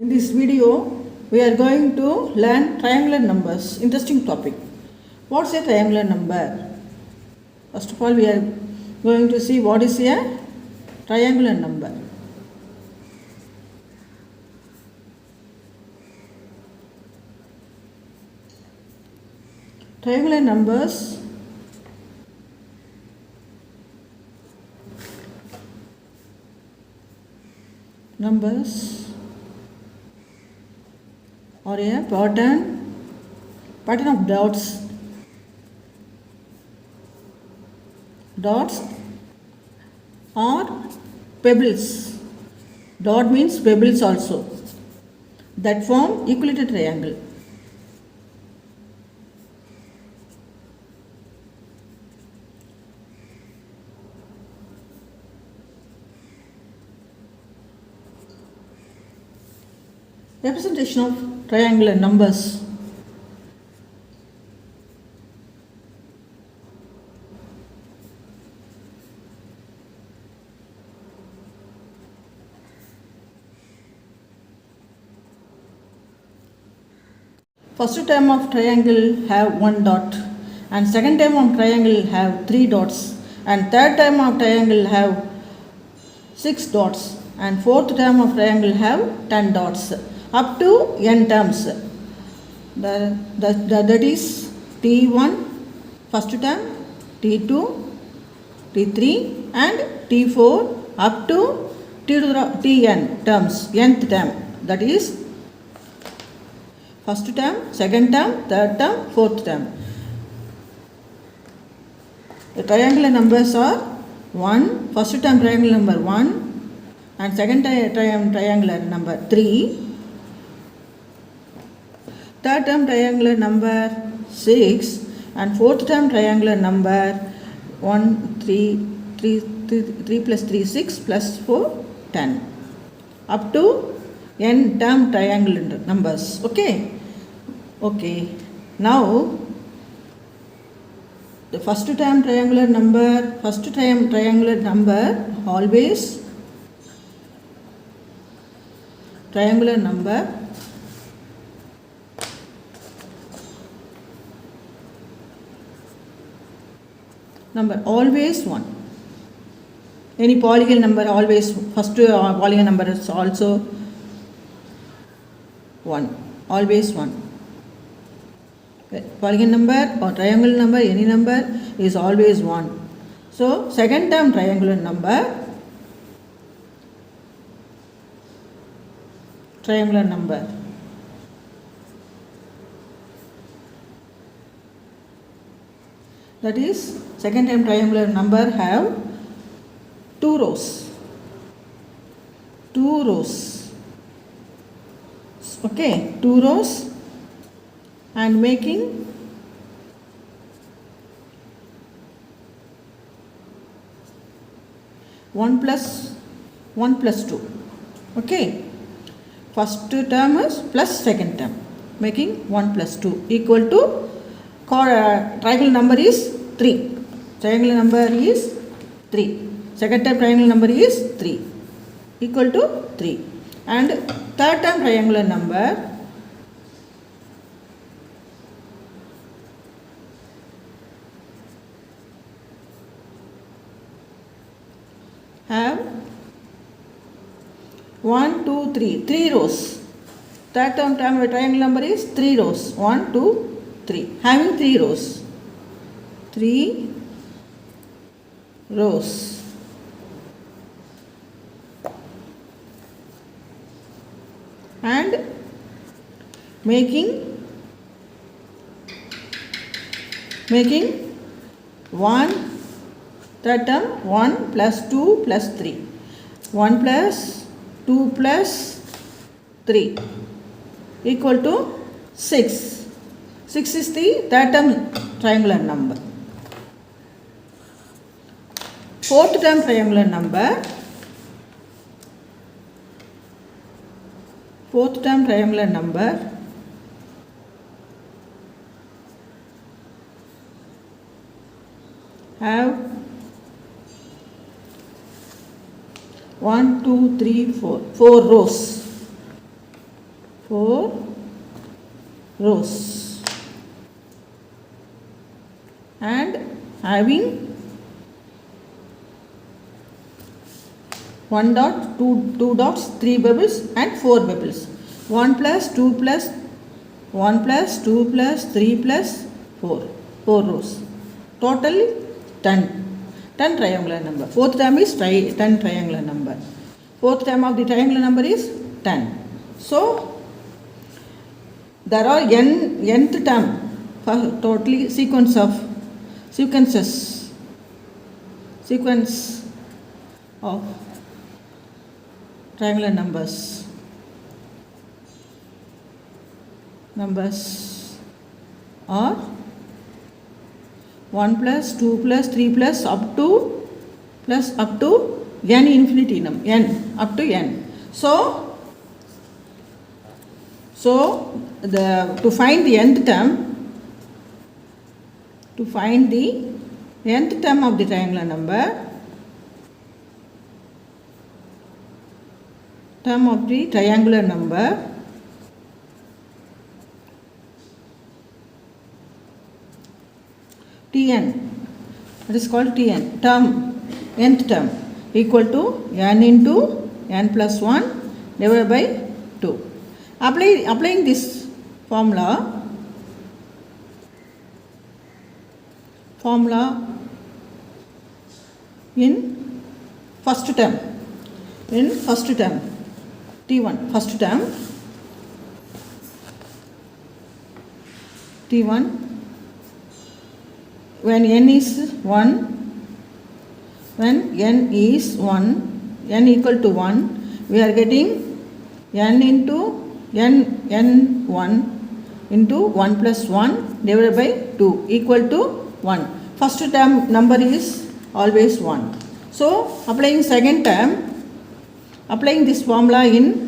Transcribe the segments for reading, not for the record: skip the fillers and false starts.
In this video, we are going to learn triangular numbers. Interesting topic. What's a triangular number? First of all, we are going to see what is a triangular number. Triangular numbers or a pattern of dots or pebbles. Dot means pebbles also, that form equilateral triangle. Representation of triangular numbers. First term of triangle have one dot, and second term of triangle have three dots, and third term of triangle have six dots, and fourth term of triangle have 10 dots, up to n terms. That is T1 first term, T2, T3 and T4 up to Tn terms, nth term. That is first term, second term, third term, fourth term. The triangular numbers are 1, first term triangular number 1, and second term triangular number 3, third term triangular number 6, and fourth term triangular number 1, 3 plus 3, 6 plus 4, 10, up to n term triangular numbers. Okay. Now the first term triangular number always triangular number always 1. Any polygon number always, first polygon number is also 1, always 1. Polygon number or triangular number, any number is always 1. So second term triangular number that is second term triangular number have two rows. Okay, two rows, and making one plus 2. Okay, first term is plus second term, making 1 plus 2 equal to triangular number is 3. Triangular number is 3. Second term triangular number is 3, equal to 3. And third term triangular number have 1, 2, 3 rows. Third term triangle number is 3 rows. 1, 2, 3. Having 3 rows. 3 rows. And making 1, third term 1 plus 2 plus 3. 1 plus 2 plus 3 equal to 6. 6 is the third term triangular number. Fourth term triangular number have 1, 2, 3, 4 rows. 4 rows and having 1 dot, 2 dots, 3 bubbles and 4 bubbles. 1 plus 2 plus 1 plus 2 plus 3 plus 4. 4 rows. Total 10. 10 triangular number. Fourth term is 10 triangular number. Fourth term of the triangular number is 10. So, there are nth term for totally sequence of triangular numbers. Numbers are 1 plus 2 plus 3 plus up to n infinity number, n up to n. So to find the nth term of the triangular number, Tn, that is called Tn, nth term equal to n into n plus 1 divided by 2. Applying this formula in first term, T1, first term, T1, when n is 1, n equal to 1, we are getting n into n1 into 1 plus 1 divided by 2 equal to 1. First term number is always 1. So, applying second term, applying this formula in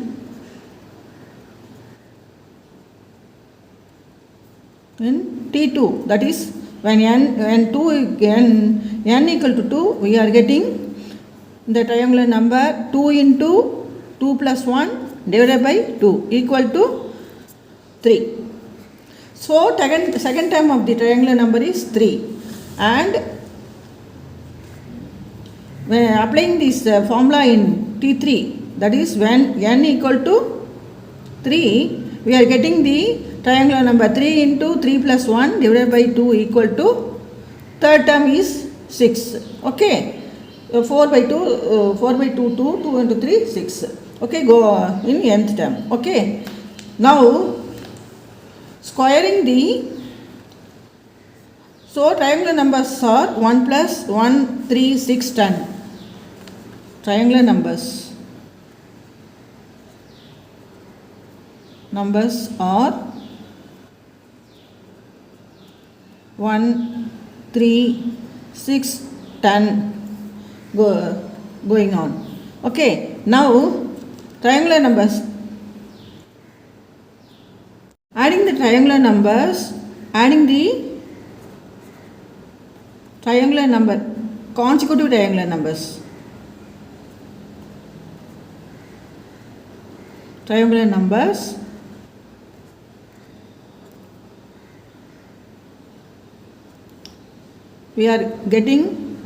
T2, that is when n equal to 2, we are getting the triangular number 2 into 2 plus 1 divided by 2 equal to 3. So, second term of the triangular number is 3, and when applying this formula in T3, that is when n equal to 3, we are getting the triangular number 3 into 3 plus 1 divided by 2 equal to, third term is 6. Okay, 4 by 2, 2 into 3, 6. Okay, go in nth term. Okay, now squaring so triangular numbers are 1 plus 1, 3, 6, 10. Triangular numbers are 1, 3, 6, 10 going on. Okay, now triangular numbers. Adding the triangular number, consecutive triangular numbers. Triangular numbers we are getting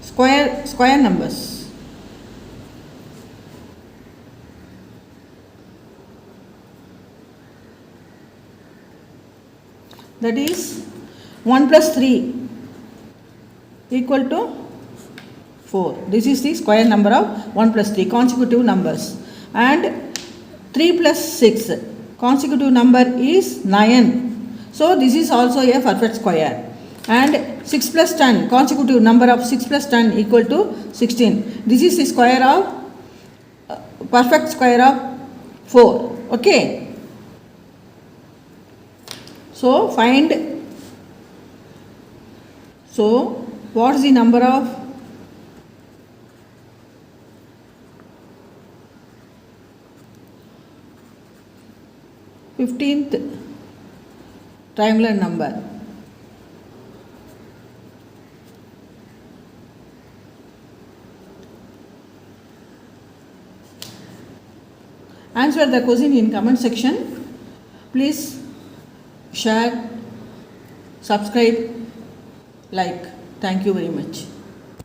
square numbers. That is 1 plus 3 equal to 4. This is the square number of 1 plus 3, consecutive numbers. And 3 plus 6, consecutive number is 9. So, this is also a perfect square. And 6 plus 10, consecutive number of 6 plus 10 equal to 16. This is the square of, perfect square of 4. Okay. So, what is the number of 15th triangular number? Answer the question in comment section. Please share, subscribe, like. Thank you very much.